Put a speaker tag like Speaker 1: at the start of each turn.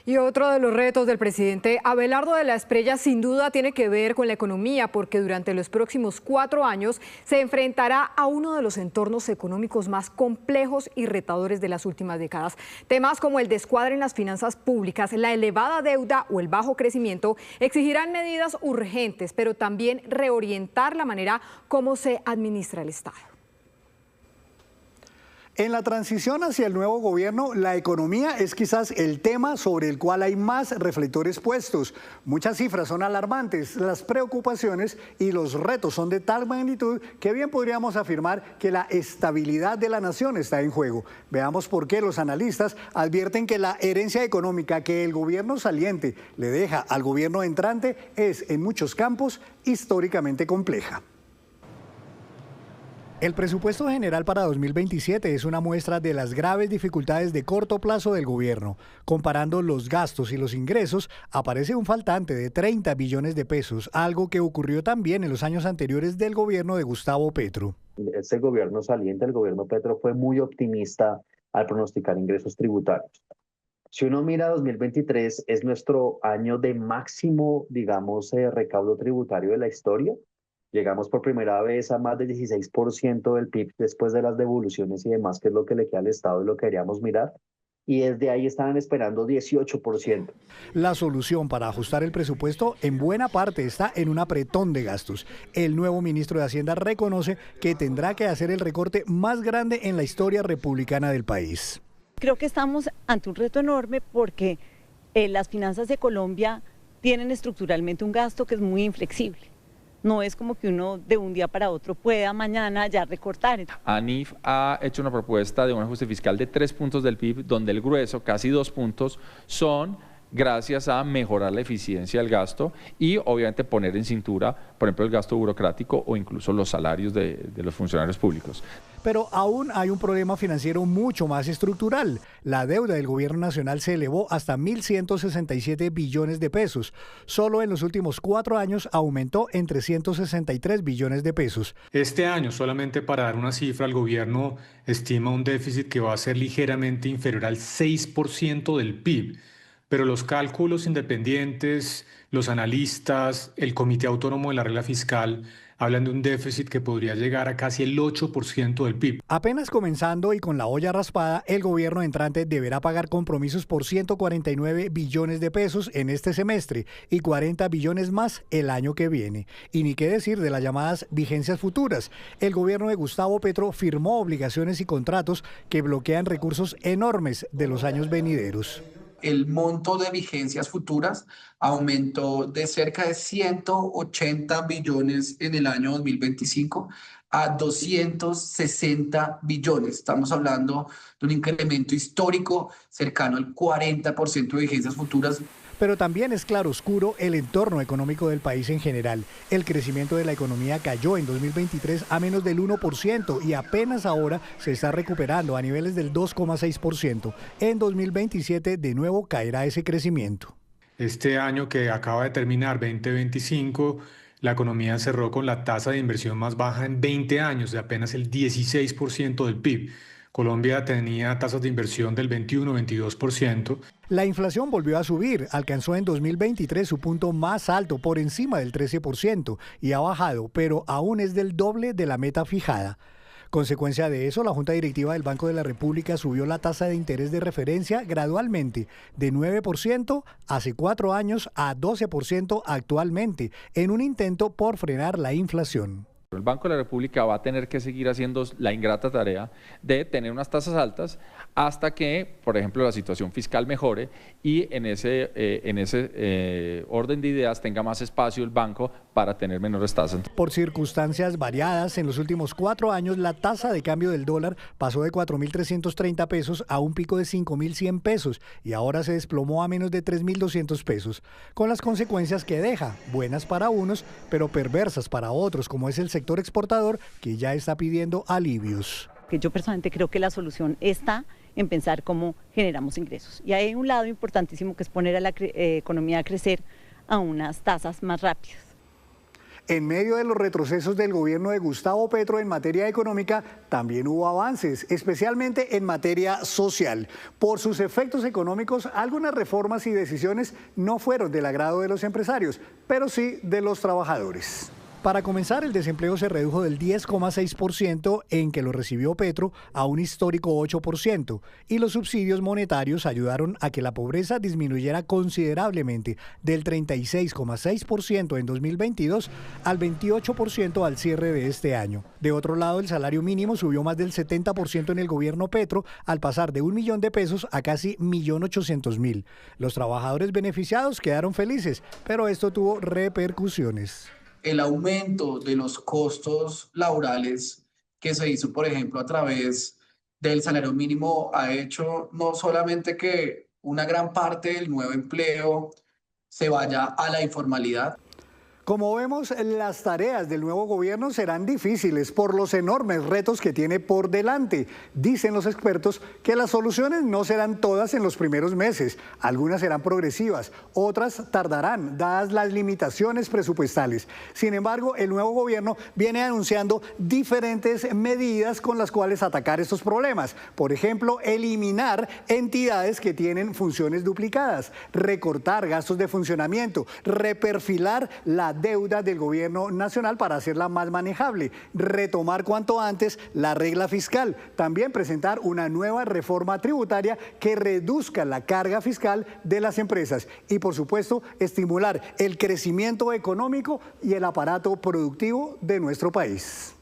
Speaker 1: Y otro de los retos del presidente Abelardo de la Espriella sin duda tiene que ver con la economía, porque durante los próximos 4 años se enfrentará a uno de los entornos económicos más complejos y retadores de las últimas décadas. Temas como el descuadre en las finanzas públicas, la elevada deuda o el bajo crecimiento exigirán medidas urgentes, pero también reorientar la manera como se administra el Estado.
Speaker 2: En la transición hacia el nuevo gobierno, la economía es quizás el tema sobre el cual hay más reflectores puestos. Muchas cifras son alarmantes, las preocupaciones y los retos son de tal magnitud que bien podríamos afirmar que la estabilidad de la nación está en juego. Veamos por qué los analistas advierten que la herencia económica que el gobierno saliente le deja al gobierno entrante es en muchos campos históricamente compleja. El presupuesto general para 2027 es una muestra de las graves dificultades de corto plazo del gobierno. Comparando los gastos y los ingresos, aparece un faltante de 30 billones de pesos, algo que ocurrió también en los años anteriores del gobierno de Gustavo Petro.
Speaker 3: Este gobierno saliente, el gobierno Petro, fue muy optimista al pronosticar ingresos tributarios. Si uno mira 2023, es nuestro año de máximo, digamos, recaudo tributario de la historia. Llegamos por primera vez a más del 16% del PIB después de las devoluciones y demás, que es lo que le queda al Estado y lo que queríamos mirar. Y desde ahí estaban esperando 18%.
Speaker 2: La solución para ajustar el presupuesto en buena parte está en un apretón de gastos. El nuevo ministro de Hacienda reconoce que tendrá que hacer el recorte más grande en la historia republicana del país.
Speaker 4: Creo que estamos ante un reto enorme porque las finanzas de Colombia tienen estructuralmente un gasto que es muy inflexible. No es como que uno de un día para otro pueda mañana ya recortar.
Speaker 5: ANIF ha hecho una propuesta de un ajuste fiscal de 3 puntos del PIB, donde el grueso, casi 2 puntos, son gracias a mejorar la eficiencia del gasto y obviamente poner en cintura, por ejemplo, el gasto burocrático o incluso los salarios de los funcionarios públicos.
Speaker 2: Pero aún hay un problema financiero mucho más estructural. La deuda del gobierno nacional se elevó hasta 1.167 billones de pesos. Solo en los últimos 4 años aumentó en 363 billones de pesos.
Speaker 6: Este año, solamente para dar una cifra, el gobierno estima un déficit que va a ser ligeramente inferior al 6% del PIB. Pero los cálculos independientes, los analistas, el Comité Autónomo de la Regla Fiscal hablan de un déficit que podría llegar a casi el 8% del PIB.
Speaker 2: Apenas comenzando y con la olla raspada, el gobierno entrante deberá pagar compromisos por 149 billones de pesos en este semestre y 40 billones más el año que viene. Y ni qué decir de las llamadas vigencias futuras. El gobierno de Gustavo Petro firmó obligaciones y contratos que bloquean recursos enormes de los años venideros.
Speaker 7: El monto de vigencias futuras aumentó de cerca de 180 billones en el año 2025 a 260 billones. Estamos hablando de un incremento histórico cercano al 40% de vigencias futuras.
Speaker 2: Pero también es claroscuro el entorno económico del país en general. El crecimiento de la economía cayó en 2023 a menos del 1% y apenas ahora se está recuperando a niveles del 2,6%. En 2027 de nuevo caerá ese crecimiento.
Speaker 6: Este año que acaba de terminar, 2025, la economía cerró con la tasa de inversión más baja en 20 años, de apenas el 16% del PIB. Colombia tenía tasas de inversión del 21-22%.
Speaker 2: La inflación volvió a subir, alcanzó en 2023 su punto más alto, por encima del 13%, y ha bajado, pero aún es del doble de la meta fijada. Consecuencia de eso, la Junta Directiva del Banco de la República subió la tasa de interés de referencia gradualmente, de 9% hace 4 años a 12% actualmente, en un intento por frenar la inflación.
Speaker 5: El Banco de la República va a tener que seguir haciendo la ingrata tarea de tener unas tasas altas hasta que, por ejemplo, la situación fiscal mejore y en ese orden de ideas tenga más espacio el banco para tener menores tasas.
Speaker 2: Por circunstancias variadas, en los últimos 4 años la tasa de cambio del dólar pasó de 4.330 pesos a un pico de 5.100 pesos y ahora se desplomó a menos de 3.200 pesos, con las consecuencias que deja, buenas para unos, pero perversas para otros, como es el sector exportador, que ya está pidiendo alivios.
Speaker 4: Yo personalmente creo que la solución está en pensar cómo generamos ingresos. Y hay un lado importantísimo que es poner a la economía a crecer a unas tasas más rápidas.
Speaker 2: En medio de los retrocesos del gobierno de Gustavo Petro en materia económica, también hubo avances, especialmente en materia social. Por sus efectos económicos, algunas reformas y decisiones no fueron del agrado de los empresarios, pero sí de los trabajadores. Para comenzar, el desempleo se redujo del 10,6% en que lo recibió Petro a un histórico 8%, y los subsidios monetarios ayudaron a que la pobreza disminuyera considerablemente del 36,6% en 2022 al 28% al cierre de este año. De otro lado, el salario mínimo subió más del 70% en el gobierno Petro al pasar de 1 millón de pesos a casi 1.800.000. Los trabajadores beneficiados quedaron felices, pero esto tuvo repercusiones.
Speaker 7: El aumento de los costos laborales que se hizo, por ejemplo, a través del salario mínimo ha hecho no solamente que una gran parte del nuevo empleo se vaya a la informalidad.
Speaker 2: Como vemos, las tareas del nuevo gobierno serán difíciles por los enormes retos que tiene por delante. Dicen los expertos que las soluciones no serán todas en los primeros meses. Algunas serán progresivas, otras tardarán, dadas las limitaciones presupuestales. Sin embargo, el nuevo gobierno viene anunciando diferentes medidas con las cuales atacar estos problemas. Por ejemplo, eliminar entidades que tienen funciones duplicadas, recortar gastos de funcionamiento, reperfilar la deuda del gobierno nacional para hacerla más manejable, retomar cuanto antes la regla fiscal, también presentar una nueva reforma tributaria que reduzca la carga fiscal de las empresas y, por supuesto, estimular el crecimiento económico y el aparato productivo de nuestro país.